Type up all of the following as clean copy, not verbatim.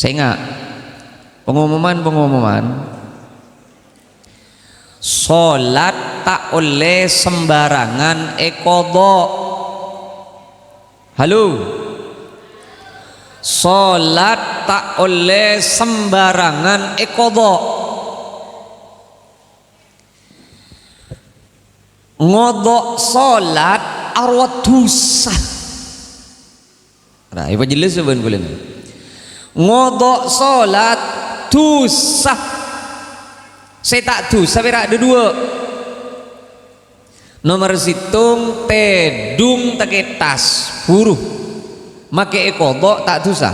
Saya ingat pengumuman sholat tak oleh sembarangan qadha. Halo, sholat tak oleh sembarangan qadha. Ngodok sholat arwah dosa. Nah, ibu jelas sebenarnya. Ngodok sholat dosa. Saya tak dosa, berak ada dua. Nomor situng tedung taketas buruh make qadha tak dosa.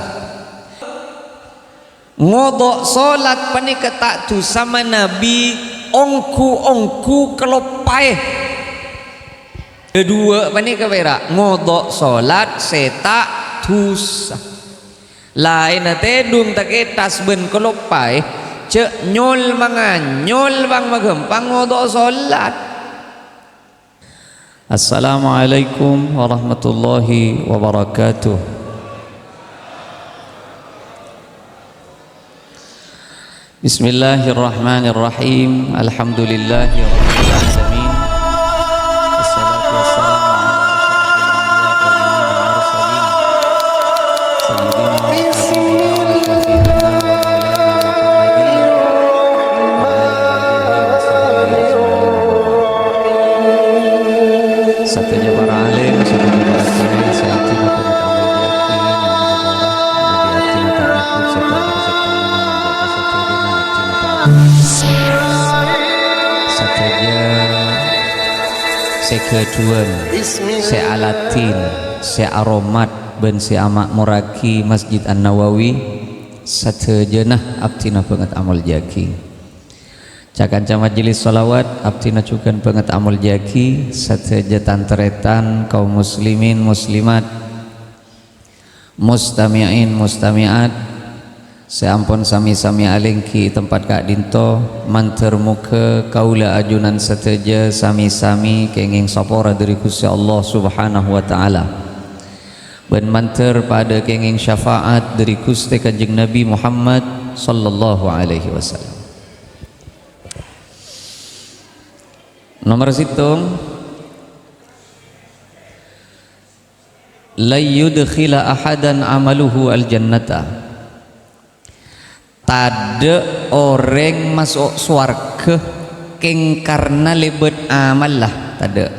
Ngodok sholat panika tak dosa Nabi ongku kelopai. Kedua panika berak ngodok sholat setak dosa. Lain tedung taketas ben kelopai cek nyol mangan nyol bang magempang ngodok sholat. Assalamualaikum warahmatullahi wabarakatuh. Bismillahirrahmanirrahim. Alhamdulillahi rabbil alamin. Wassalatu wassalamu ala satunya para alim, satunya para kiai, sehatin apa yang kamu yakin yang menegara lebih atina takut serta bersekutnya membuat kesatuan atina satunya sekeduan sealatin searomat ben seamak muraki Masjid An-Nawawi sateujeunah abtina banget amal jaki. Cakanca majelis salawat abtina cukan banget amal jaki sateja tanteretan kaum muslimin muslimat mustami'in mustami'at seampun sami-sami alengki tempat kak dinto manter muka kaula ajunan sateja sami-sami kenging sapora dari Gusti Allah subhanahu wa ta'ala ben manter pada kenging syafaat dari Gusti Kanjeng Nabi Muhammad sallallahu alaihi wasallam. Nomor situng la yudkhila ahadan amaluhu aljannata. Tade orang masuk swarga keng karena lebet amal lah tade.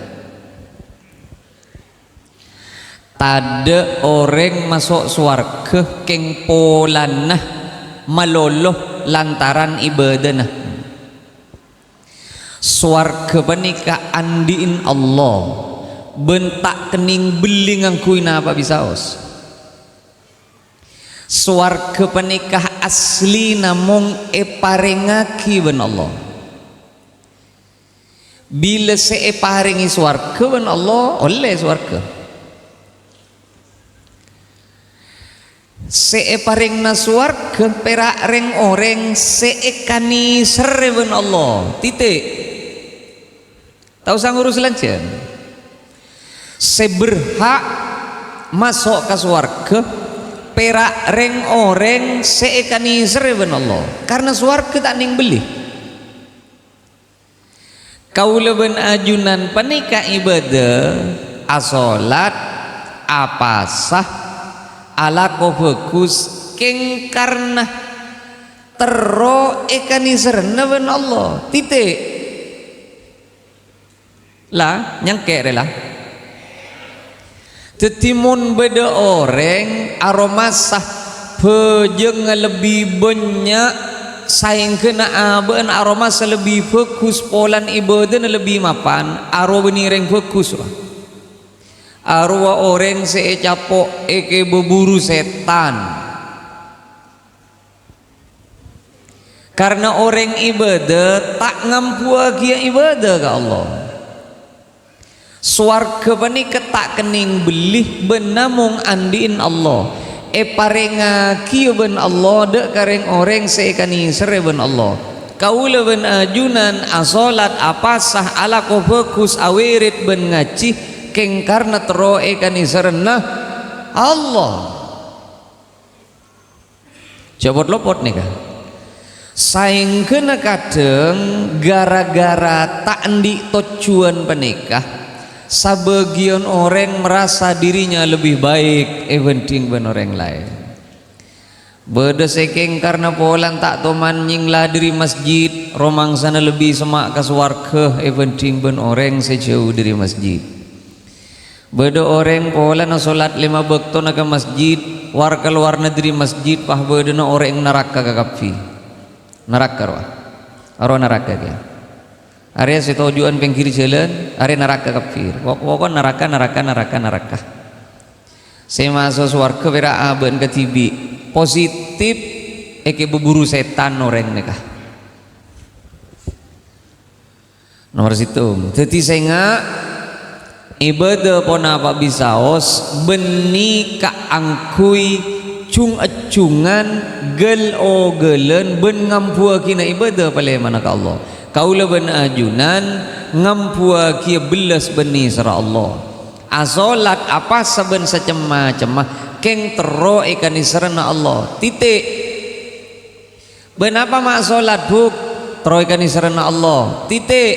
Tade orang masuk swarga keng polanah maloloh lantaran ibadah. Swarga panika andiin Allah bentak kening beling angkuina apa bisa os. Swarga panika asli namung eparengaki ben Allah. Bila seeparengi swarga ben Allah oleh swarga. Seeparengna swarga perak reng oreng seekani sereben Allah titik. Tahu sang urus lancen seberhak masuk ke swarga perak reng oreng seekani sereben Allah karena swarga tak ning beli. Kaula ben ajunan panika ibadah asolat apasah ala bagus keng karena tero ekani serena ben Allah titik lah nyangke rela tetimun beda orang aroma sah pejeng lebih banyak saing kena aben aroma lebih fokus polan ibadah lebih mapan arwah benireng fokus arwah orang seecapok eke berburu setan karena orang ibadah tak ngampu agia ibadah ke Allah. Swarga panika tak kening belih benamung andiin Allah parenga kieu ben Allah dek kareng oreng seekani sere ben Allah kaula ben ajunan asolat apasah ala ko fokus awirit ben ngaci keng karena tero ekani serena Allah Cobot lopot nih kah saing kena kadang gara-gara tak endi tujuan penikah sebagian orang merasa dirinya lebih baik eventing ben orang lain beda sekeng karena polan tak toman nyinglah dari masjid romang sana lebih semak ke suarga eventing ben orang sejauh dari masjid beda orang polan solat 5 waktu ke masjid war keluar negeri masjid pah beda orang neraka ke kafi neraka arwah neraka dia area setujuan pengkiri jalan area neraka kafir pokok neraka saya masuk surga bera aben ke tibi positif eke buburu setan orang nikah nomor situ jadi saya nggak ibadah pon apa bisa os beni ka angkui cung acungan gel o gelen ben ngampua kina ibadah pale mana ka Allah kaula ben ajunan ngampua kia belas beni sara Allah asolat apa saben secemah-cemah keng tero ikan israna Allah titik ben apa mak solat buk tero ikan israna Allah titik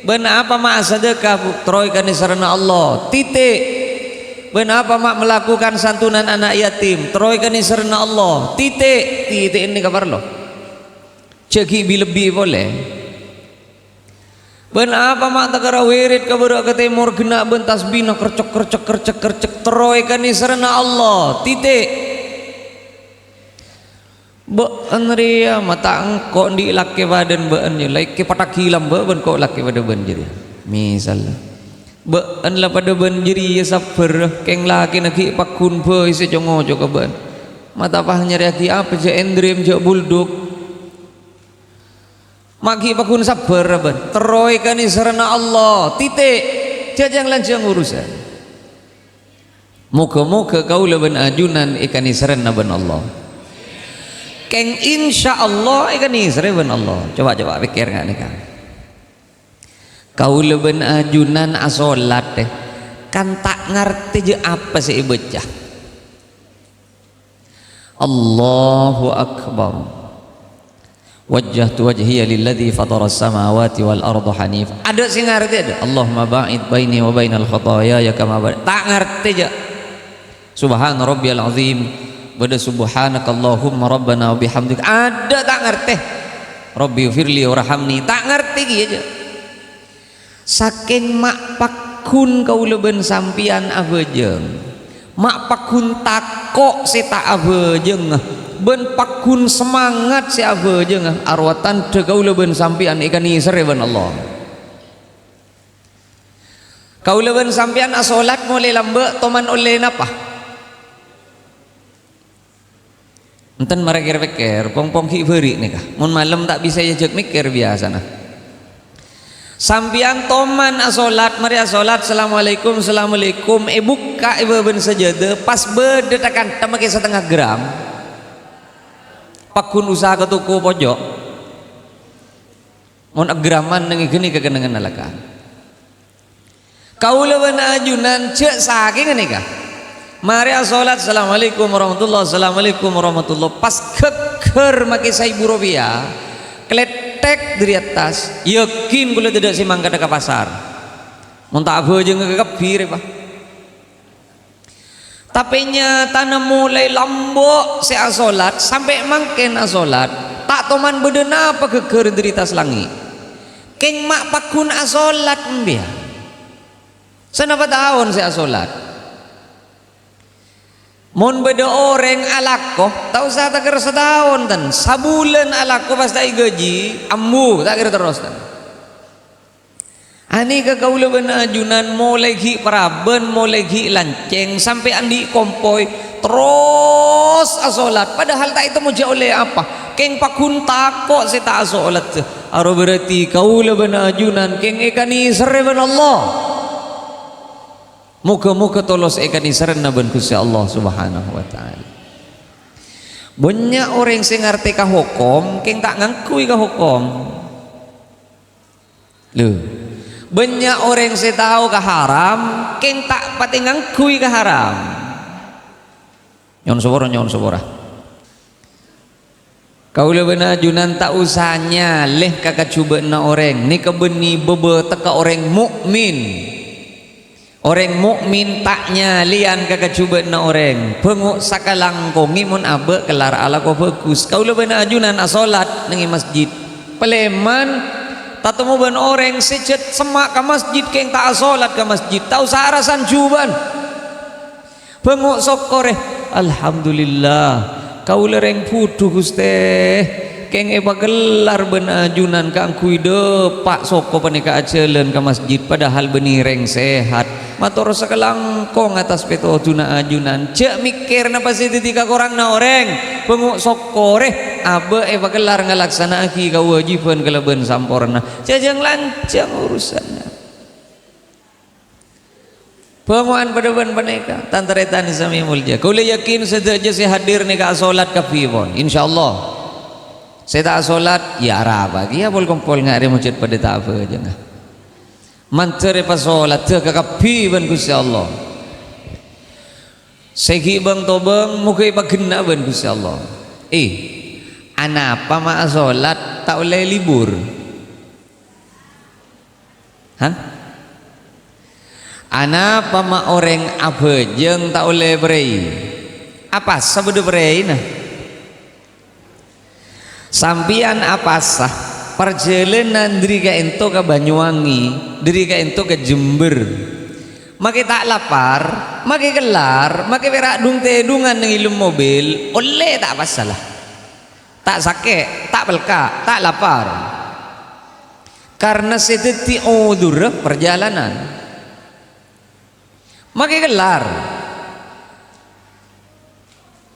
ben apa mak sedekah buk tero ikan israna Allah titik ben apa mak melakukan santunan anak yatim teroikan isrna Allah titik ini kabar lo cegi lebih boleh ben apa mak takara wirid kabura ke timur gena ben tasbih kercek teroikan isrna Allah titik be anria mata engko di laki badan be anya like patakilam be ben kok laki badan ben jadi misalnya bean lah pada banjiri ya sabar keng laki naki pakun be isi jongo joka ben mata pah nyari aki apa je endrim je bulduk maki pakun sabar ben teroikan israna Allah titik jajang lancang urusan moga-moga kaula ben ajunan ikan israna ben Allah keng insya Allah ikan israna ben Allah coba pikir nggak nih kan kau leben ajunan asolat deh kan tak ngerti je apa sih baca Allahu Akbar wajjahtu wajhiya lilladzi fatara as-samawati wal arda hanif ada sih ngerti ada Allahumma ba'id baini wa bainal khataaya ya kama tak ngerti je subhana rabbiyal azim bada subhanakallahumma rabbana wa bihamdika ada tak ngerti rabbi firli warhamni tak ngerti aja saking mak pakun kau leben sampian abejeng mak pakun takok si tak abejeng ben pakun semangat si abejeng arwatan de kau leben sampian ikan isar ben Allah kau leben sampian asolat mulai lambe toman oleh napa enten mereka pikir pong hiberi nih kah mun malam tak bisa jejak mikir biasa nah sampian toman asolat mari asolat assalamualaikum buka ibu ben sajadah pas bedetakan tamake setengah gram pakun usaha ke tuku pojok mon agraman nengi geni kegenengan alakan kaula ben ajunan cek saking nih kah mari asolat assalamualaikum warahmatullahi pas keker make 1000 rupiah kletek dari atas yakin gula tidak si mangga ke pasar muntah abu aja nggak kebir pak tapi nyata mulai lambok si asolat sampai mangken asolat tak toman bedena apa keker dari tas langit keng mak pakun asolat mbia senapa tahun si asolat mon beda orang alako tak usah tak kira setahun tan sabulan alako pas tak gaji ambu tak kira terus tan ani ke kaula benajunan mulai gi paraben mulai gi lanceng sampai andi kompoi terus asolat padahal tak itu mau oleh apa keng pakun takok si tak asolat aro berarti kaula benajunan keng ekani sereben Allah muka-muka tolos ikan isran naban Gusti Allah Subhanahu wa taala. Banyak orang sing ngerti ka hukum, keng tak ngangkui ka hukum. Loh. Banyak orang sing tahu ka haram, keng tak pati ngangkui ka haram. Nyon sobora. Kaula beuna ajunan tak usahnya leh kakak cuba na orang ni kebeni bebe teka orang mukmin. Orang mukmin taknya lian kakak cuba na orang penguk sakalangko ngimun abe kelar ala ko fokus. Kaula beuna ajunan asolat nengi masjid. Peleman tatemu ben orang secet semak ke masjid keng tak asolat ke masjid. Tak usah arasan cuban. Penguk sokore alhamdulillah. Kau lereng putu Gusti keng eba gelar benajunan kang kuide pak soko panika acelen ke masjid padahal beni reng sehat mator sekelangkong atas peto tuna ajunan cek mikir napa sih ketika korang na orang penguk sokore abe eba gelar ngalaksana aki kewajiban keleben samporna jajang lancang urusannya penguan pada ban paneka tantaretan sami mulja kau le yakin sedaja saya hadir ni ka salat ka pibon insyaallah saya tak salat ya araba ya bol kompol ngare masjid pada tak apa aja ngah mantere pas salat te ka pibon Gusti Allah segi bang tobang muka iba genna ban Gusti Allah anapa ma salat tak boleh libur han ana pama orang abejeng tak oleh berai apa sebeda berai nah sampian apa sah perjalanan diri ka ento ke Banyuwangi diri ka ento ke Jember make tak lapar make gelar make berak dung tedungan ng ilum mobil oleh tak masalah tak sakit tak belka tak lapar karena sedeti udur perjalanan makai gelar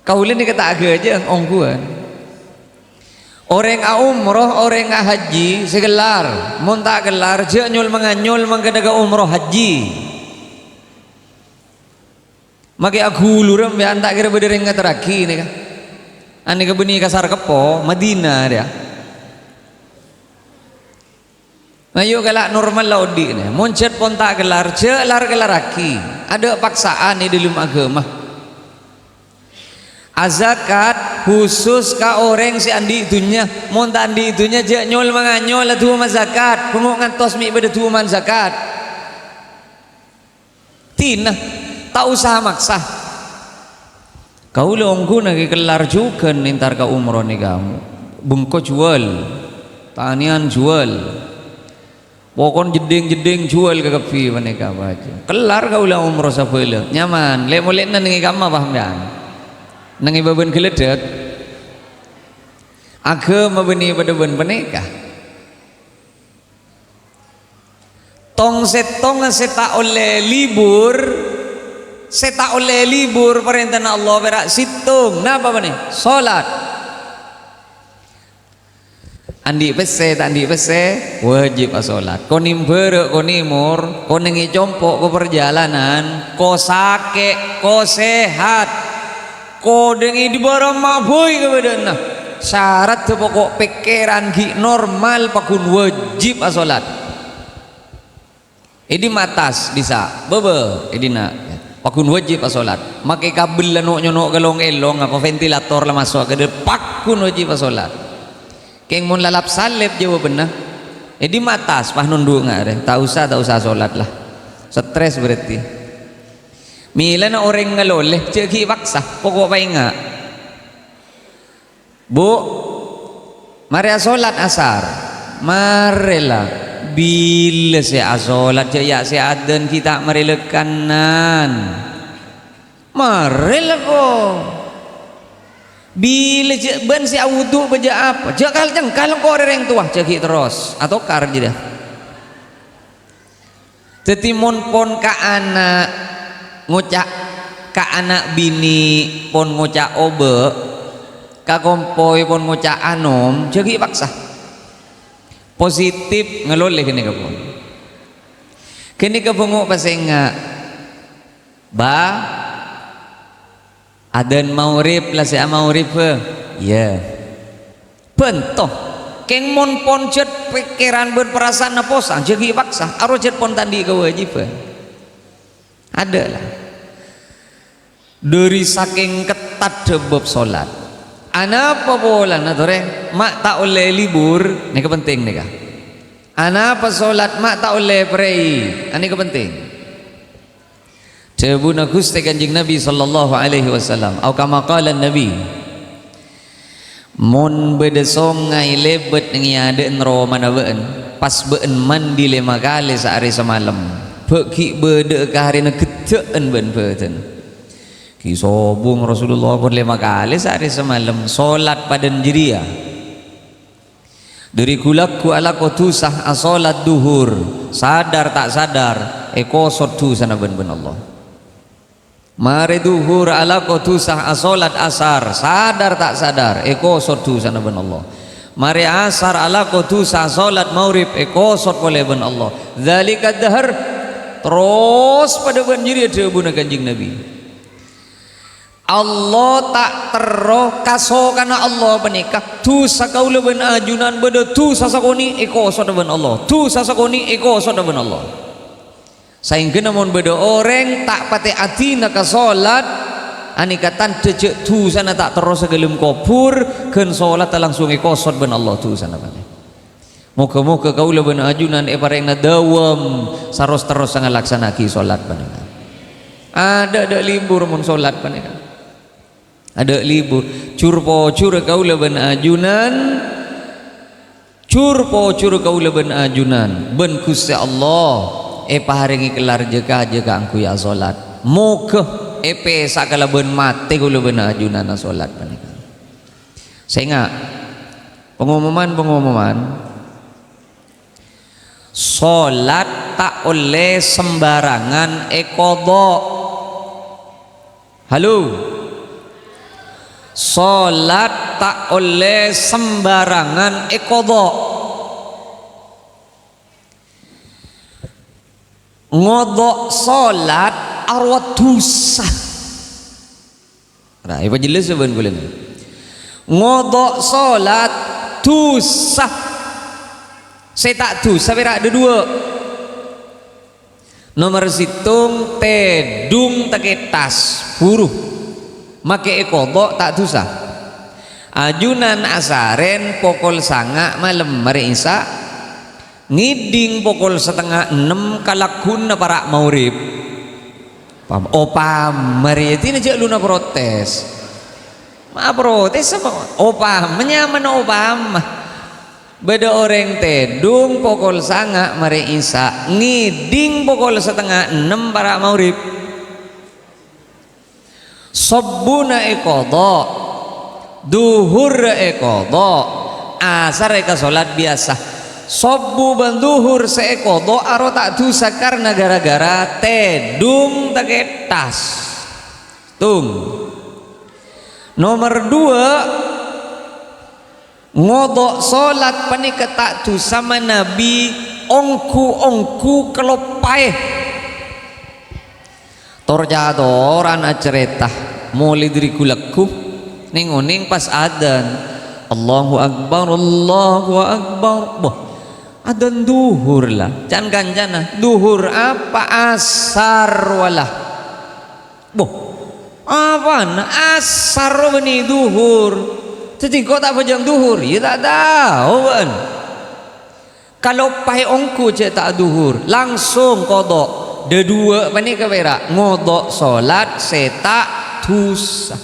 kaulin dikata agak aja ongguan orang umroh orang haji segelar mun tak gelar je nyul menganyul mengkedaga umroh haji makai aku luram ya antak kira bedereng ngateraki nih kan ane kebeni kasar kepo Madinah dia ayo galak normal laudi nih muncet pun tak gelar jelar gelaraki ada paksaan di dalam agama azakat khusus ka orang si andi itunya mun tak andi itunya je nyol manganyol atu mazakat penguk ngantos mi beda tu man zakat tina tak usah maksa kau longku nagi gelar juga nintar ka umroh ni kamu bengko jual tanian jual pokon jeding jual ke kepi mereka baca kelar kau ulang umroh sapela nyaman le molek nangi kama paham dan nangi baben keledek agama beni pada ben peneka tong setong seta oleh libur seta oleh libur perintah Allah berak situng napa bani salat andi pese tak andi pese wajib asolat konim bere konimur konengi compok ke perjalanan ko sake ko sehat ko dengi di barang maboy kepadana syarat pokok pikiran gi normal pakun wajib asolat ini matas bisa bebe ini nak pakun wajib asolat makai kabel lanuk nyonok galong elong apa ventilator lah masuk ke depan pakun wajib asolat keng mun lalap salib jawab benar di matas pah nundu ngare tak usah solat lah stres berarti mila na orang ngaloleh ceki paksa pokok pa inga bu mari solat asar marilah bila saya solat ya saya adan kita marilah kanan marilah kok bila ben si awudu baca apa jakal jengkal kau orang tua ceki terus atau kar je dah tetimun pon ka anak ngucak ka anak bini pon ngucak obe ka kompoi pon ngucak anom ceki paksa positif ngeloleh kini kepunguk pasenga ba adan maurib lah saya maurib ya bentoh keng mon pon jet pikiran berperasaan naposan jadi paksa aro jet pon tandi kewajiban ada lah dari saking ketat sebab solat Ana apa bolan na tore mak tak oleh libur ni kepenting ni kah. Ana apa solat mak tak oleh prei ani kepenting. Cebuna Gusti Kanjeng Nabi sallallahu alaihi wasallam au kama qala Nabi mun bedesong ngai lebet ngiade enro mana beun pas beun mandi 5 kali sehari semalam pergi bede ke hari na keteun ben beten ki sobung Rasulullah pun 5 kali sehari semalam solat padan jiria dari kulaku ala kotusah asolat duhur sadar tak sadar ekosot tu sana ben Allah mari duhur ala kotusah asolat asar sadar tak sadar ekosot tu sana ben Allah mari asar ala kotusah solat maurib ekosot boleh ben Allah zalika dahar terus pada ben jiria debuna Kanjeng Nabi Allah tak teroh kaso karena Allah menikah tu sakaula ben ajunan beda tu sasakoni eko soda ben Allah tu sasakoni eko soda ben Allah sehingga namun beda orang tak pati hati nak solat anikatan cecek tu sana tak terus segelum kopur ken solat langsung eko soda ben Allah tu sana pati muka-muka kaula ben ajunan pareng na dawam saros terus sangat laksanaki solat panika ada libur mun solat panika ada libur curpo cur kaula ben ajunan curpo cur kaula ben ajunan ben Gusti Allah paharingi kelar jeka angku ya salat moga sakala ben mate kaula ben ajunan salat panika sehingga pengumuman salat tak oleh sembarangan qada halo salat tak oleh sembarangan qada ngodok salat arwah dosa nah ibu jelas ben kula ngodok salat dosa saya tak dosa berak ada dua nomor situng tedung taketas buruh make kodok tak dosa ajunan asaren pokol sanga malam mari isa ngiding pokol setengah 6 kalakun na para maurib opam mari tina cek luna protes ma protes sama opam menyaman opam beda orang tedung pokol sanga mari isa ngiding pokol setengah 6 para maurib sabbuna qada duhur qada asar salat biasa sabbu banduhur qada aro tak dosa karena gara-gara tedung taketas tung nomor 2 ngodok salat panika tak dosa Nabi ongku kelopai torjadoran cerita mulai dari kulaku ning pas adan Allahu Akbar boh adan duhur lah can kancana duhur apa asar walah boh apa asar beni duhur jadi kau tak pajang duhur ya tak tahu kan kalau pai ongku cek tak duhur langsung kodok de dua pani kawera ngodok salat setak dosa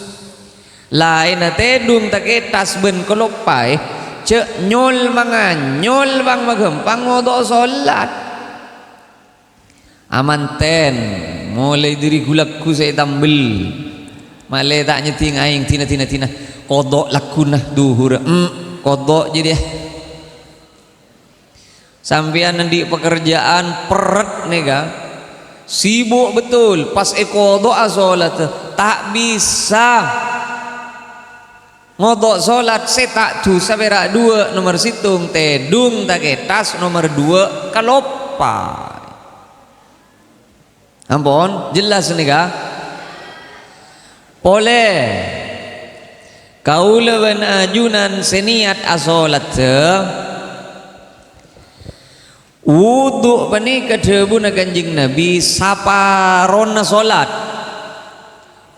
lain tedung taketas ben kelopai cek nyol mangan nyol bang magempang ngodok salat amanten mulai diri gulaku saya tambel malai tak nyeting aing tina kodok lakunah duhur kodok jadi sampean nanti pekerjaan peret nega sibuk betul pas doa solat tak bisa ngodok solat setak dosa berak 2 nomor situng tedung taketas nomor 2 kalopai ampun jelas nih kah boleh kaula ban ajunan seniat asolat wudu pani kedebuna Kanjeng Nabi saparona salat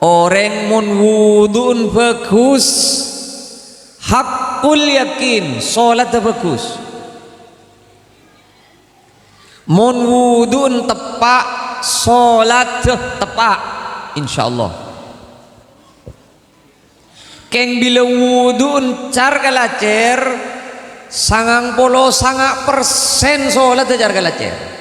orang mun wuduun bagus hakul yakin salat bagus. Mun wudun tepak salat tepak insyaallah. Keng bila wudun car kalacer 99% salat car kalacer.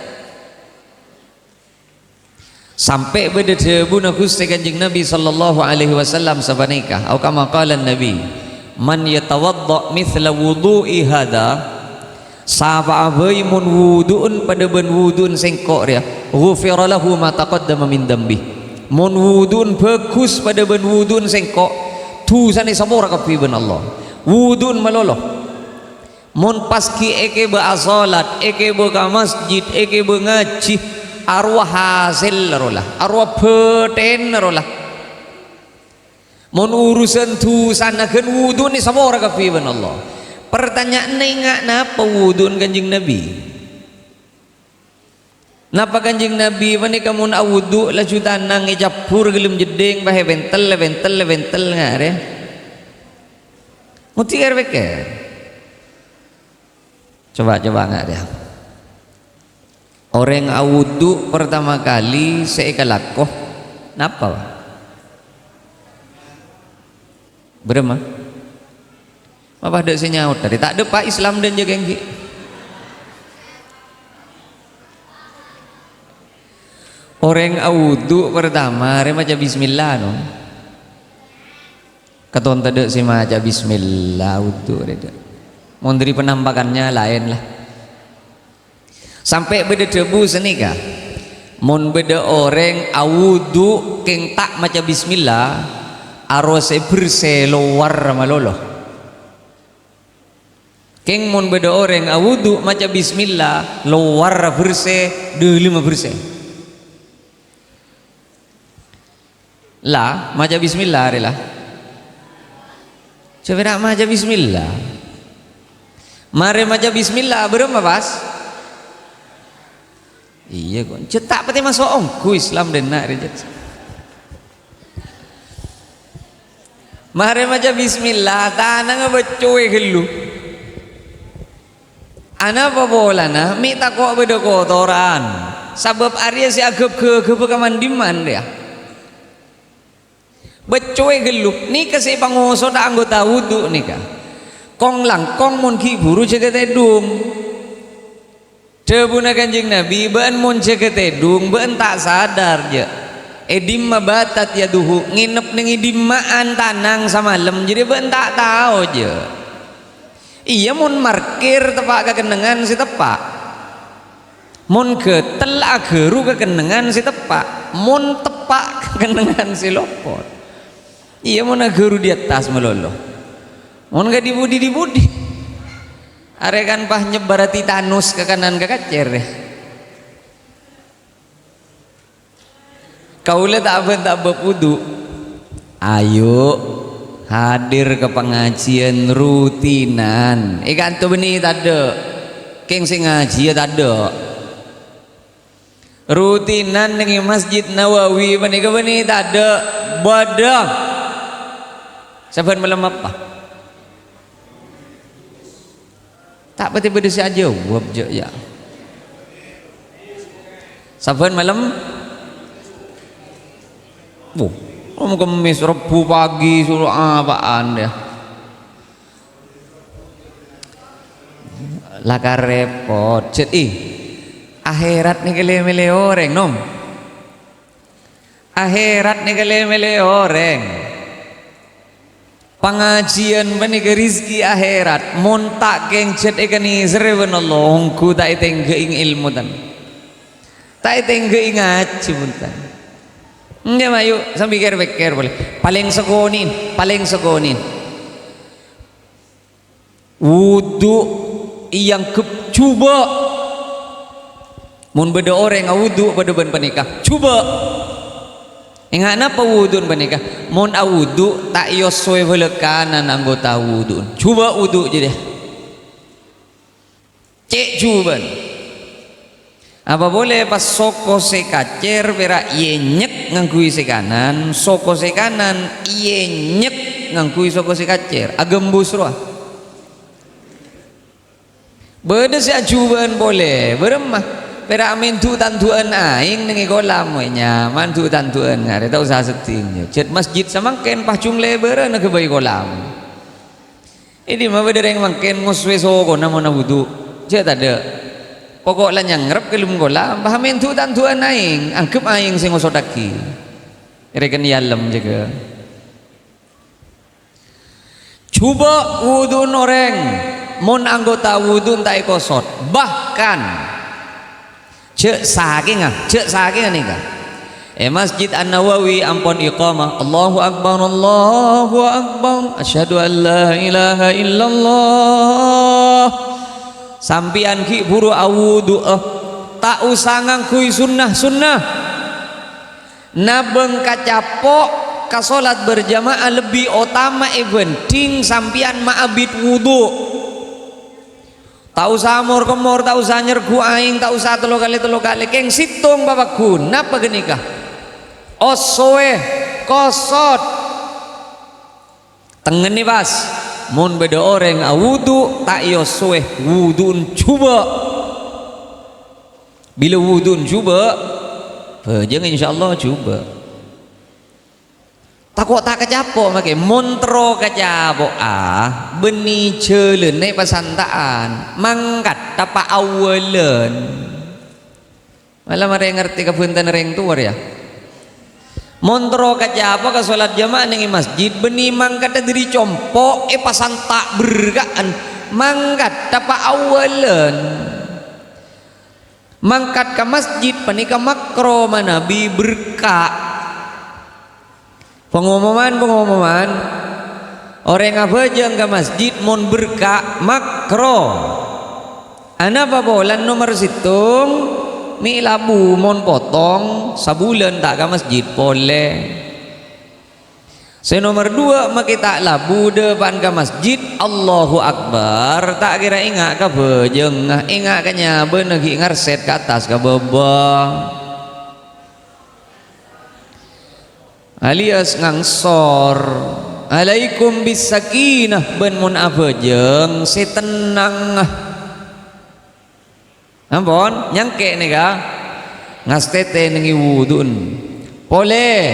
Sampai beda debu Gusti Kanjeng Nabi sallallahu alaihi wasallam sabanika atau kama qala Nabi man yatawadda mithla wudu'i hada sapa abai mun wudu'un pada ben wudu'un sengkok dia ghufira lahu ma taqaddama min dambi. Mun wudu'un bagus pada ben wudu'un sengkok dosane sabora kabeh ben Allah. Wudu'un maloloh. Mun paski eke be salat eke be ka masjid eke be ngaji arwah hasil rolah arwah beten rolah. Mun urusan dosanakeun wudu ni sabora kabeh ben Allah. Pertanyaan ingat napa wudun Kanjeng Nabi? Napa Kanjeng Nabi menika mun wudu laju tanang ijapur gelem jeding bae bentel ngare. Muti RWK. Coba enggak dia. Orang wudu pertama kali seikalakoh napa? Berema? Apa ada senyaut tadi? Tak ada Pak Islam dan jaga yang orang wudu pertama remaja bismillah no. Katon tadi si maja bismillah wudu reda. Mondri penampakannya lain lah. Sampai beda debu senika. Mun beda orang wudu keng tak maca bismillah arose berse luar malolo. Keng mun beda orang wudu maca bismillah luar berse 25%. Lah maca bismillah rela. Coba nak maca bismillah. Mari maca bismillah berapa pas? Iya kok cetak pati masuk ongku Islam dan nak reject. Mari maca bismillah tanang becoy gelu. Ana apa bolana mi takok beda kotoran. Sebab Arya si agap ke kemandiman dia. Becoy gelu ni kasi pangoso da anggota wudu nika. Kong langkong mun ki buru jaga tedung. Debuna Kanjeng Nabi ben mun jaga tedung ben tak sadar je. Edim mabatat ya duhu nginep ning idimaan tanang samalem jadi ben tak tahu je. Iya mun markir tepak kekenengan si tepak. Mun getel ageru kekenengan si tepak. Mun tepak kekenengan si lopot. Iya mun ageru di atas melolo. Mun gak dibudi arekan pah nyebar titanus ke kanan ke kacer deh. Kaula tak wudu. Ayo hadir ke pengajian rutinan. Ikan tu benih tak ada. Keng sing ngaji tak ada. Rutinan dengan Masjid Nawawi benih tak ada. Badak. Saban malam apa? Tak betul-betul saja jawab je ya. Saban malam mau kemis Rebu pagi suruh apaan dia. Laka repot. Jadi akhirat ni kele-mele orang nom. Akhirat ni kele-mele orang. Pengajian bani ke rizki akhirat montak geng cet ikani sereben Allah hongku tak iteng geing ilmu tan tak iteng geing ngaji buntan nggak mayu sambil ker boleh paling segonin wudu yang coba mun beda orang wudu beda ben penikah coba ingat apa wudun panika mon wudu tak yo soe kanan anggota wudun coba wudu je deh cek cuban apa boleh pas soko se kacer pera yenyek ngangkui se kanan soko se kanan yenyek ngangkui soko si kacer agembus roh beda si ajuban boleh beremah pera amin tu tantuan aing nengi kolam nyaman tu tantuan ngare tak usah seting cet masjid samangken pacung lebar na ke bayi kolam ini mah beda yang mangken ngoswe soko namona wudu cet ada pokoknya nyangrep ke lum kolam pahamin tu tantuan aing angkep aing sing ngosodaki rekan yalem jaga coba wudu noreng mon anggota wudu tak kosot bahkan cek saking nih kan Masjid An-Nawawi ampun iqamah Allahu Akbar asyhadu an la ilaha illallah sampian ki buru awudu tak usah ngangkui sunnah nabeng kacapok ka salat berjamaah lebih utama penting sampian ma'abid wudu tak usah amor kemor tak usah nyergu aing tak usah telo kali keng situng bapakku napa genikah osoe kosot tengen nih pas mun beda orang wudu tak yosoe wudun coba bila wudun coba jangan insyaallah coba takut tak kecapok make montro kecapok beni ceuleun naik pasantaan mangkat tapa awelan malah mereka ngerti kepunten reng tuar ya montro kecapok ke salat jamaah ning masjid beni mangkat diri compok pasan tak bergaan mangkat tapa awelan mangkat ke masjid panika makro manabi berkah pengumuman orang ngabajang ke masjid mon berkah makro ana babolan nomor situng mi labu mon potong sabulan tak ke masjid boleh nomor 2 makita labu depan ke masjid Allahu Akbar tak kira ingat ke bajeng ingat kanya benegi ngarset ke atas ke bawah alias ngangsor alaikum bisakinah ben mun abejeng setenang ampun nyangke nih ka ngastete nengi wudun boleh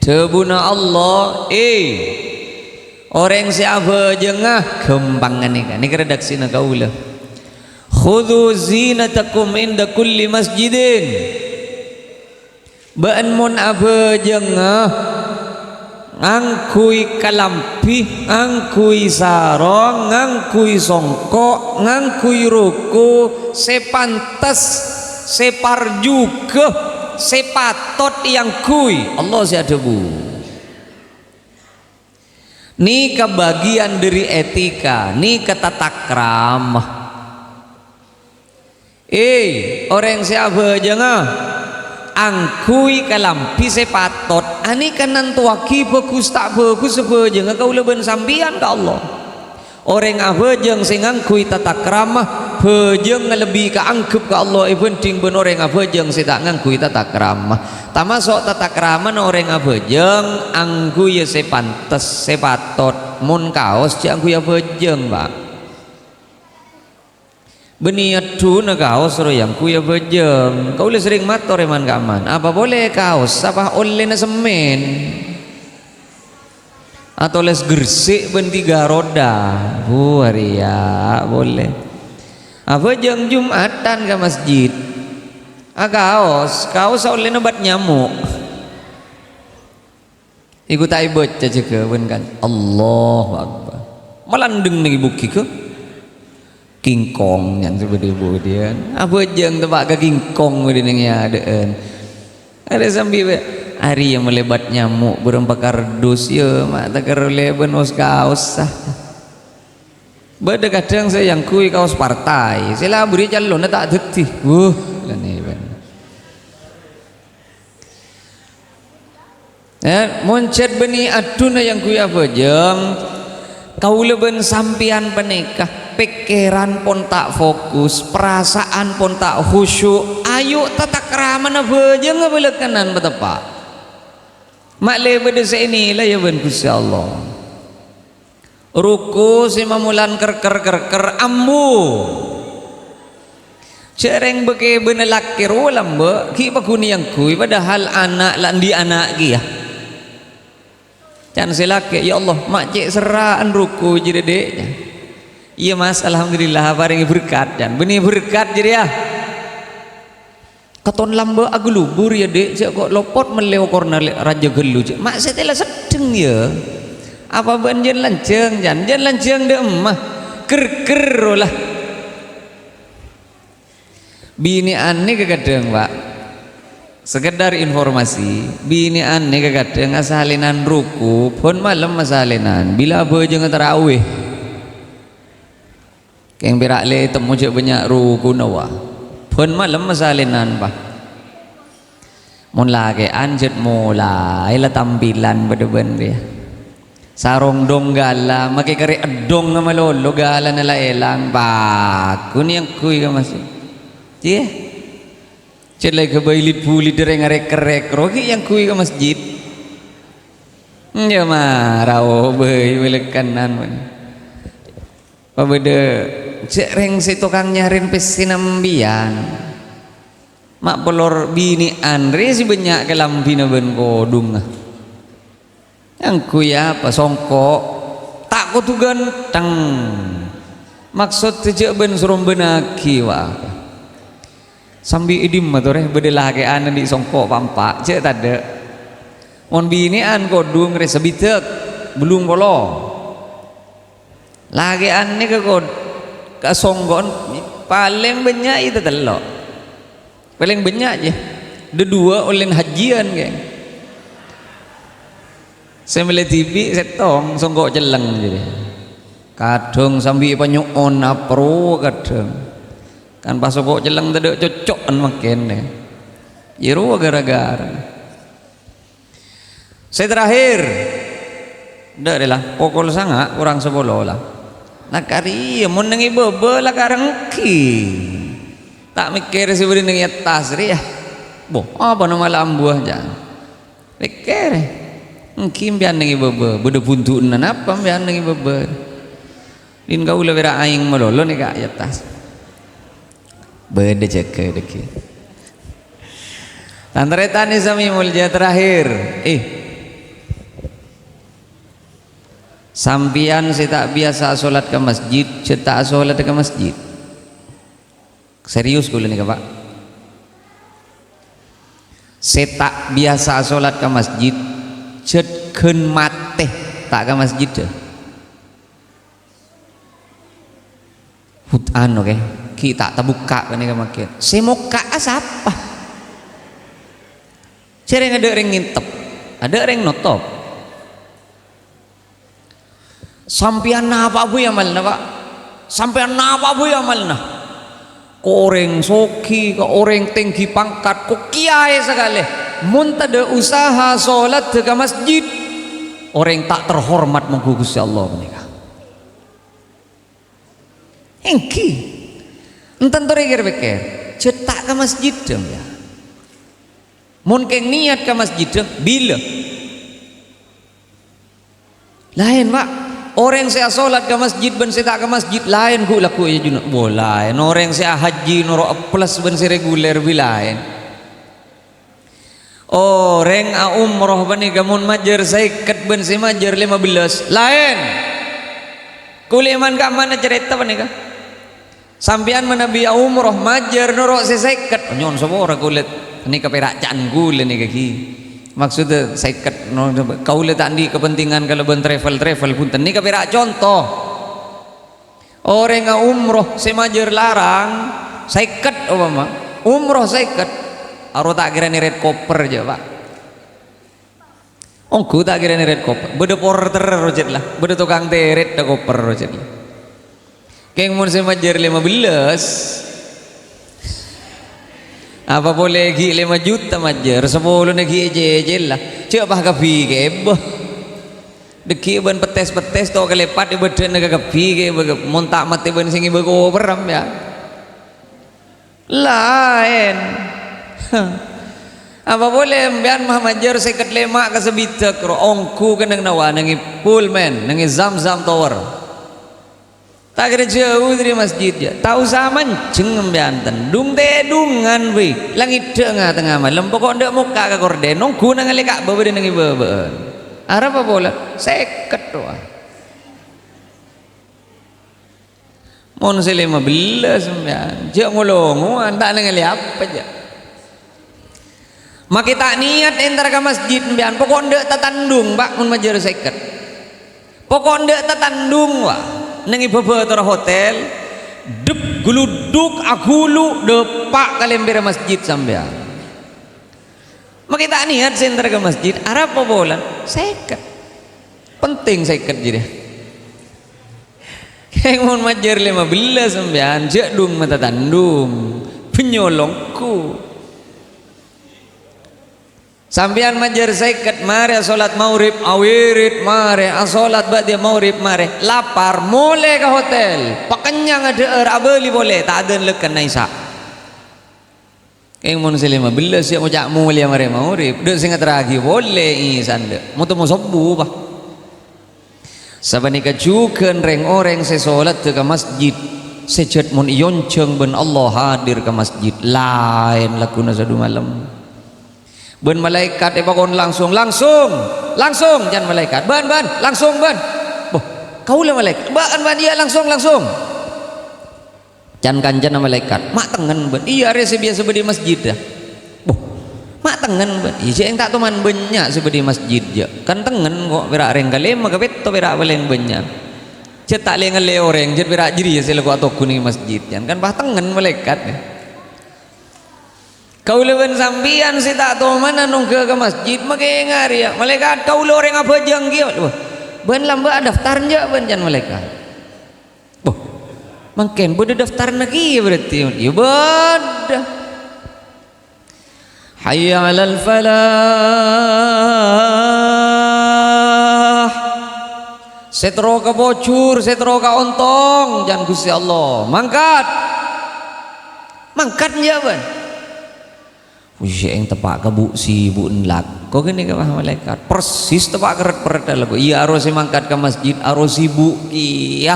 tebuna Allah orang si abejeng gempangan nih kan ini redaksi na kaulah khudhu zinatakum inda kulli masjidin baan mon abejeng ngangkui kalampi ngangkui sarong ngangkui songkok ngangkui ruku sepantas separ juga sepatot yang kui Allah siadebu ni kebagian dari etika ni ketata krama orang siapa jangan angkui kalampi sepatot ani kanan tuaki bagus tak bagus sebejeng kau leben sambian ke Allah orang abejeng sing angkui tata krama bejeng lebih ke angkep ke Allah penting ben orang abejeng sing tak ngangkui tata krama tamasok tata krama orang abejeng angkui sepantes sepatot mun kaos cak angkui abejeng Pak beniat tu na kaos ro yang kuya bejeng kau le sering mator eman kaman apa boleh kaos apa oleh na semen atau les gersik ben 3 roda waria boleh apa jeng Jumatan ke masjid kaos oleh na bat nyamuk ikut ai baca cek ben kan Allahu Akbar melandeng nih buki ke kingkong yang seperti kemudian apa jeng tempat ke kingkong kemudian ada sambil hari yang melebat nyamuk berempat kardus ya mak tak kerleben os kaos beda kadang saya yang kui kaos partai saya beri calon tak detik moncet beni aduna yang kui apa jeng kau leben sampian penikah pikiran pun tak fokus perasaan pun tak khusyuk ayo tata krama na bejeng ngabelekanan betepak. Mun cek beni aduna yang kuya bejeng kau leben sampian penikah pikiran pun tak fokus perasaan pun tak khusyuk ayo tata krama na bejeng ngabelekanan betepak. Mun cek beni aduna yang kuya bejeng kau leben sampian penikah pikiran pun tak fokus perasaan pun tak khusyuk ayo tata krama na bejeng ngabelekanan betepak. mak lebih desa ini lah ya ben Gusti Allah. Ruku si mamulan ker ambu cereng beke benelak kiro lamba ki pakuni yang kui padahal anak landi anak ki ya can silake ya Allah mak cek seraan ruku jadi deknya iya mas alhamdulillah paringi berkat dan benih berkat jadi ya katon lamba aku lubur ya dek cek kok lopot meleo korna raja gelu cek mak setelah sedeng ya apa banjen lanceng jan lanceng deh emah ker lah bini aneh kegadeng pak sekedar informasi bini aneh kegadeng asalinan ruku pun malam asalinan bila bojeng terawih keng berak le temu cek banyak ruku nawa pun malam asalinan pak mun lagi anjet mulai lah tampilan beden dia sarong dong gala makai kari edong sama lolo gala nala elang pak kun yang kui ke masih cie celai ke bailit puli dereng arek rogi yang kui ke masjid ya marau bay belekanan mana pabede cereng si tukang nyarin pesinambian mak pelor bini andre si banyak kelampina ben kodung yang kui apa songkok tak ko tu ganteng maksud sejak ben surum benaki wah sambil idim matore bedelah ke anak di songkok pampak cek tade mon bini an kodung re sebitek belum polo lagi an ni ke kod ke songgon paling banyak itu telok paling banyak je dua oleh hajian geng saya melihat TV setong songgok jeleng jadi kadang sambil penyuon apro kadang kan pas kok jeleng tidak cocok makin deh jiru gara-gara saya terakhir dah lah pokok sangat kurang sebolo lah nak kari mau nengi bebe lah karang ki tak mikir sih beri nengi atas ya boh apa nama lambu aja mikir mungkin biar nengi bebe beda puntunan apa biar nengi bebe din kau lebih aing melolo nih kak atas beda jaga deki tantretan isami mulja terakhir sampian saya tak biasa sholat ke masjid cetak sholat ke masjid serius gue nih pak saya tak biasa sholat ke masjid cetken mate tak ke masjid deh hutan oke kita tak buka kan ini makin saya mau kak siapa cereng ada orang ngintep ada orang notop sampian apa bu ya malna pak sampian apa bu ya malna koreng soki ke orang tinggi pangkat kok kiai sekali mun tada usaha sholat ke masjid orang tak terhormat menggugus Allah menikah engki enten pikir cetak ke masjid dong ya mungkin niat ke masjid dong bila lain pak orang saya sholat ke masjid ben saya tak ke masjid lain ku laku ya junuk boleh orang saya haji noro plus ben saya reguler bilain orang umroh bani gamun majer saya ket ben saya majer 15 lain kuliman ke mana cerita bani kah sampian menabi umroh majer noro seseket nyon semua kulit ini keperacaan gule nih kaki maksudnya seket kau lihat tadi kepentingan kalau ben travel pun ini keperak contoh orang umroh semajer larang seket mama umroh seket aro tak kira nih red koper aja pak ku tak kira nih red koper beda porter rojet lah beda tukang teret dah koper rojet lah keng mun semajer 15 apa boleh gi 5 juta majer 10 negi eje lah coba kapi kebo deki ban petes to kelepat ibeden naga kapi ke montak mati ban singi bego peram ya lain Apa boleh mbian mah majer seket lemak ka sebitek ro ongku kenang nawa nangi Pullman nangi Zam-Zam Tower. Tak kira jauh dari masjid ya. Tahu zaman ceng mbian tendung tedungan we. Langit tengah malam pokok ndak muka ka korden nongku nang leka bebe nangi bebe. Arab apa boleh seket doa. Mon selema belas mbian. Jak ngolong tak nangi apa aja. Maka tak niat entar ke masjid mbian pokok ndak tatandung pak mun majer seket. Pokok ndak tatandung wah. Nengi beberapa hotel dep geluduk agulu depak kalembera masjid sampean. Maka tak niat entar ke masjid arab apa bolan seket. Penting seket jadi. Kayak mun majer 15 sampean jak dung mata tandung penyolongku. Sampean majer seket mare salat maurib awirit mare salat ba'da maurib mare lapar mole ke hotel pakenyang ada abeli boleh tak ada lekan naisa keng mun selima belas ya mojak mole mare maurib de sing teragi boleh isande mutu musobbu bah sabani kajukeun reng oreng sesolat ke masjid sejet mun yonceng ben Allah hadir ke masjid lain lakuna sadu malam. Ben malaikat epakon langsung jangan malaikat ban langsung ban boh kau lah malaikat ban dia langsung jangan kanjana malaikat mak tengen ban iya rese biasa di masjid dah boh mak tengen ban iya yang tak teman banyak sebedi masjid ya kan tengen kok berak reng kali maka beto berak baleng banyak cetak lengan le orang jet berak jiri ya selaku atau kuning masjid jangan kan bah tengen malaikat ya. Kau lewen sambian si tak tahu mana nungke ke masjid makai ngari ya malaikat kau le orang apa jang kia ben lamba daftar aja ben jan malaikat boh mungkin bude daftar lagi berarti ya beda hayya 'alal falah setro ka bocur setro ka ontong jan Gusti Allah mangkat ya ben wih yang tepak ke bu si bu enlak kok gini ke malaikat persis tepak keret lagu iya harus mangkat ke masjid harus ibu iya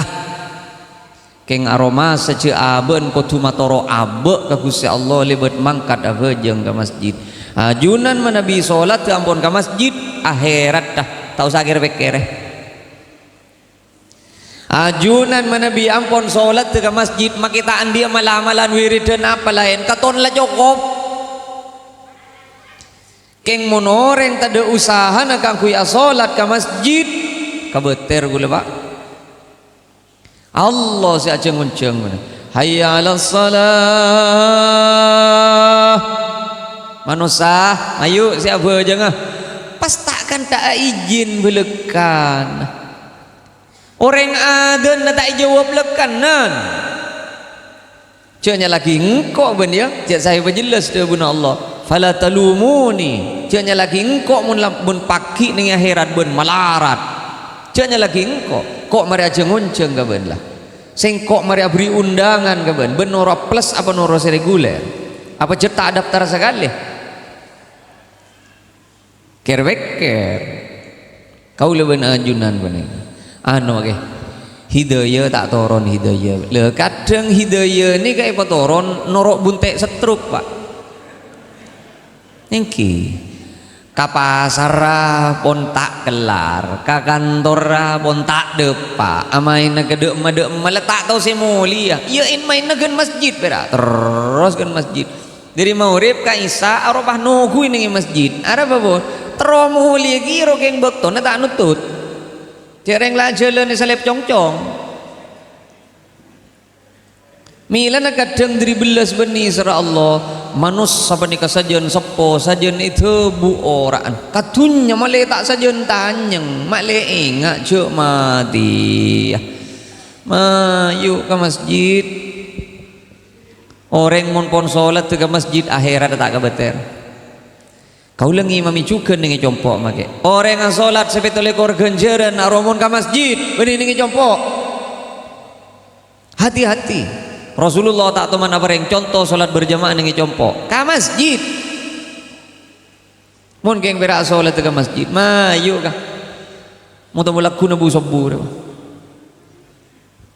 keng aroma sece aben kotu matoro abe ke Gusti Allah lebet mangkat abe jeng ke masjid ajunan menabi sholat ke ampun ke masjid akhirat dah tahu sakir bekere ajunan menabi ampun sholat ke masjid makitaan dia malam-malam wiridan apa lain katon lah cukup keng monoreng tada usaha nak kuya salat ke masjid kabeter gula pak Allah si aceng unceng hayya 'alas salah manusia ayo si apa jangan pas takkan tak izin belekan orang adan tak jawab lekanan caknya lagi engkau ben ya cak saya berjelas dia guna Allah fala talumuni caknya lagi engkau mun paki ning akhirat ben malarat caknya lagi engkau kok mari aja ngonceng ka ben lah sing kok mari beri undangan ka ben nora plus apa nora reguler apa cetak daftar sekali kerweker kau leben ajunan ben anu okay. Hidayah tak toron hidayah le kadang hidayah ni kayak apa toron norok buntek setruk pak nengki kapasara pun tak kelar ka kantora pun tak depa amain ke dek meletak tau si mulia iya in main gen masjid pera terus gen masjid dari maurib ka isa arobah nunggu ini masjid ada apa terus mulia kiro keng bekton tak nutut cereng lah jalan di salep congcong mila nak kadang dari belas benih serah Allah manus apa nikah sajen sepo sajen itu bu orang katunya malah tak sajen tanyeng malah ingat cuk mati yuk ke masjid orang mon pon solat ke masjid akhirat tak kebeter kau lengi mami juga nengi compok make orang yang solat sebetulnya kor genjeran aromon ke masjid benih nengi compok hati-hati Rasulullah tak teman apa yang contoh solat berjamaah nengi compok ke masjid mun keng berak solat ke masjid mayu kah mau tahu laku nabu sobu dah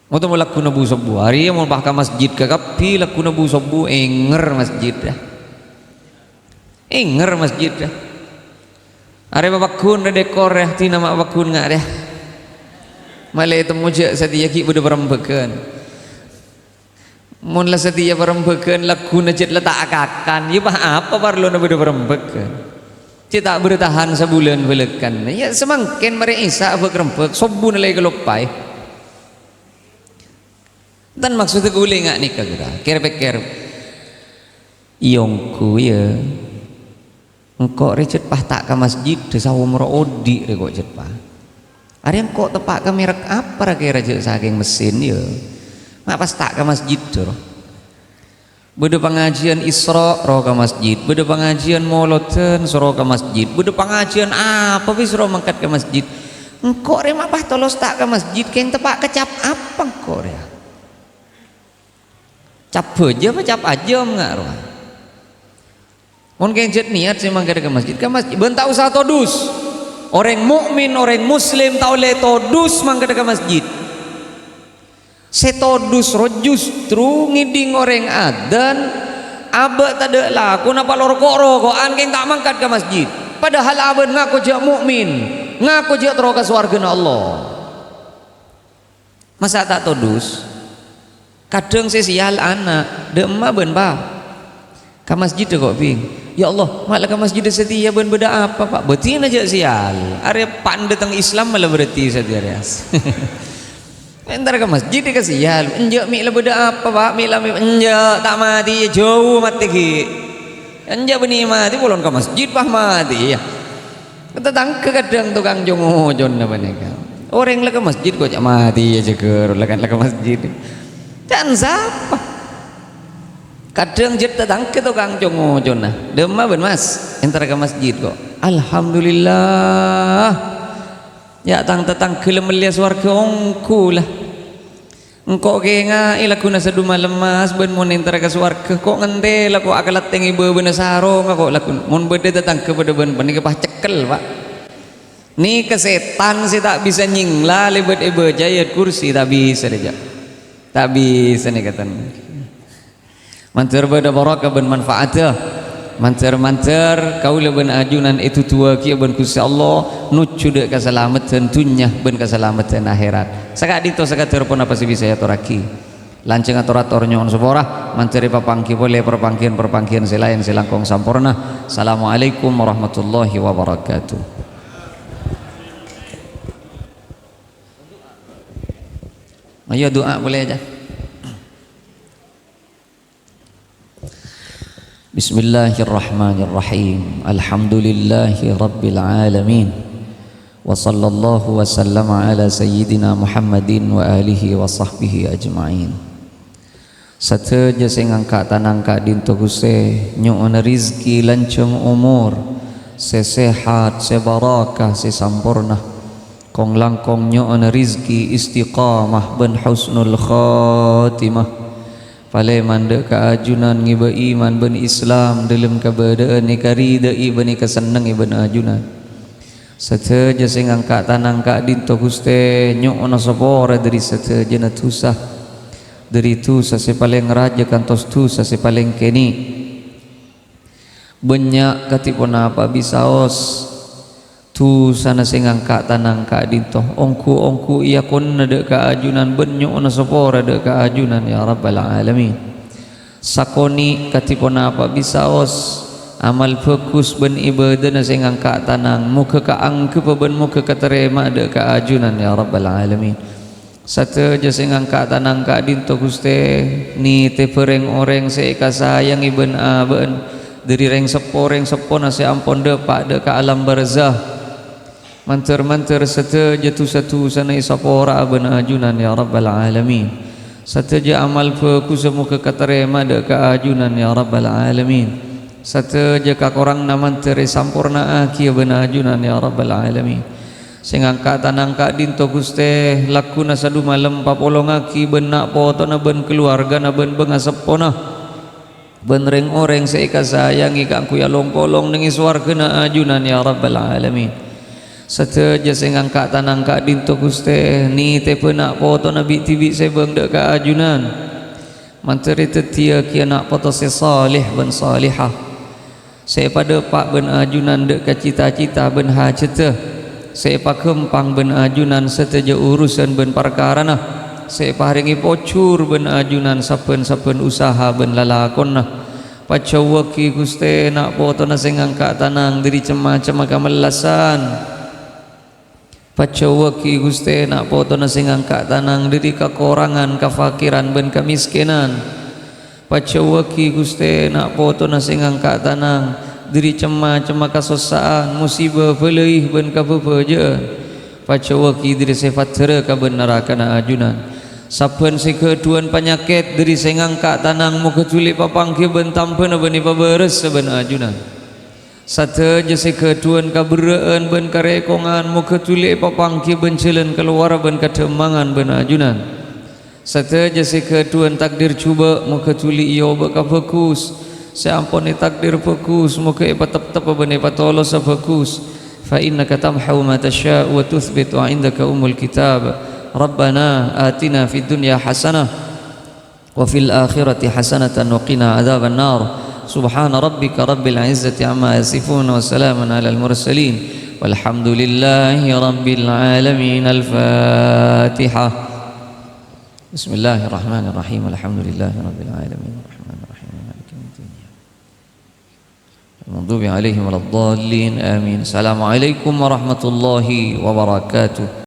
mau tahu laku nabu sobu hari mau bah ke masjid ke kapi laku nabu sobu enger masjid dah enger masjid dah hari babakun dekor dah tina mak bakun ngak dah malai temu je setia ki budak berembekan mun lah setia berembekan laku najit letak akakan ya bah apa parlo na budak berembekan cita bertahan sebulan belekan ya semangkin mari isa berkerempek sobu nalai kelopai dan maksudnya gule ngak nikah kita kira-kira iongku ya engkau recet pah tak ke masjid desa umroh odi rekok cet pah ada yang kok tepak ke merek apa kira je saking mesin ya mak pas tak ke masjid tu beda pengajian Isra roh ke masjid beda pengajian Moloten suruh ke masjid beda pengajian apa bis suruh mangkat ke masjid engkau re mak pah tolos tak ke masjid keng tepak kecap apa engkau re cap aja apa cap aja enggak roh mun keng jet niat sih mangkat ke masjid bentak usah todus orang mukmin orang muslim tak boleh todus mangkat ke masjid setodus roh justru ngiding orang adan abad tak ada laku napa rokok-rokokan keng tak mangkat ke masjid padahal abad ngaku je mukmin ngaku je terus ke surga Allah masa tak todus kadang sesial anak de emak ben bah ke masjid kok ping ya Allah malah ke masjid setia ben beda apa pak betin aja sial area pan datang Islam malah berarti setia rias entar ke masjid ke sial enjak mi lah beda apa pak mi lah enjak tak mati jauh mati ki enjak beni mati bolon ke masjid pah mati ya tetang ke kadang tukang jongo jon apa nih orang lah ke masjid kok cak mati aja ke lah ke masjid dan siapa kadang jet datang ke tukang jongo jona demah ben mas entar ke masjid kok alhamdulillah ya tang tetang kelemelia swarga ongku lah engkau kenga ila kuna seduma lemas ben mun entar ke swarga kok ngente lah kok akalat tengi beuna sarong kok lakun mun bede datang ke bede ben ke pah cekel pak ni kesetan sih tak bisa nyingla lebet ebe jayat kursi tak bisa aja tak bisa nih katan manter beda barakah ben manfaatnya manter kaula ben ajunan itu tua kia ben Gusti Allah nucu dek keselamatan dunya ben keselamatan akhirat sakak dito sakak telepon apa sih bisa ya toraki lanceng ator nyon sepora manteri papangki boleh perpangkian selain selangkong sampurna. Assalamualaikum warahmatullahi wabarakatuh. Ayo doa boleh aja. Bismillahirrahmanirrahim. Alhamdulillahi rabbil alamin. Wa sallallahu wa sallama ala sayyidina Muhammadin wa alihi wa sahbihi ajma'in. Sateja sing angkat tanangka dinto Gusti nyuun rizki lancung umur sesehat sebarakah sesampurna kong langkong nyuun rizki istiqamah ben husnul khatimah pale mandek keajunan ngiba iman ben Islam dalam keberadaan nikari dai ben keseneng ben ajunan sateja sing angkat tanangka dinto Gusti nyuun sapora dari sateja natusah dari tu sase paling raja kantos tu sase paling keni banyak katipun apa bisaos tu sana sing angkat tanangka dinto ongku iya kun ada kaajunan benyo na sopora ada kaajunan ya rabbal alamin sakoni katipun apa bisaos amal fokus ben ibadah na sing angkat tanang muka kaangke ben muka katerima ada kaajunan ya rabbal alamin. Satu jasing angkat tanang ka dinto Gusti ni te pereng oreng se kasayang iben aben dari reng sepo na se ampon de pak de ka alam barzah manter satu jatu satu sana isapora aben ajunan ya rabbal alamin satu ja amal fokus muka katerema de ka ajunan ya rabbal alamin satu ja ka korang naman tere sampurna aki aben ajunan ya rabbal alamin sing angkat tanangka dinto Gusti lakuna sadu malam papolong aki ben nak poto na ben keluarga na ben bengasepona benreng orang seika sayangi kak ku ya long-kolong nengi swargana ajunan ya rabbal alamin. Sateja sing angkat tanang kak dinto Gusti ni te penak foto nabi tibi sebeng dek kak ajunan manteri tetia kia nak foto se salih ben salihah saya pada pak ben ajunan dek ka cita-cita ben hajete saya pak kempang ben ajunan seteja urusan ben perkara nah saya paringi pocur ben ajunan saben-saben usaha ben lalakon nah pacawaki Gusti nak foto na sing angkat tanang diri cema-cema kamelasan pacawaki Gusti nak foto na sing angkat tanang diri kakorangan kafakiran ben kamiskinan pacawaki Gusti nak foto na sing angkat tanang diri cema-cema kasosaan musibah peleih ben kapepeje pacawaki diri sifat tere ka ben neraka na ajunan saben sikeduan penyakit diri sing angkat tanang muka culik papangki ben tampen ben ipaberes ben ajunan sateja sikeduan kaberaan ben karekongan muka tulik papangki ben celen keluar ben kademangan ben ajunan sateja sikeduan takdir cuba muka tulik iyo beka fokus seampuni takdir fokus muka ipa tep-tep ben ipa tolos fokus fa innaka tamhu ma tasya wa tuthbitu indaka umul kitab rabbana atina fid dunya hasanah wa fil akhirati hasanatan wa qina adzaban nar سبحان ربك رب العزة عما يصفون وسلام على المرسلين والحمد لله رب العالمين. الفاتحة. بسم الله الرحمن الرحيم الحمد لله رب العالمين الرحمن الرحيم مالك يوم الدين المغضوب عليهم ولا الضالين آمين. السلام عليكم ورحمة الله وبركاته.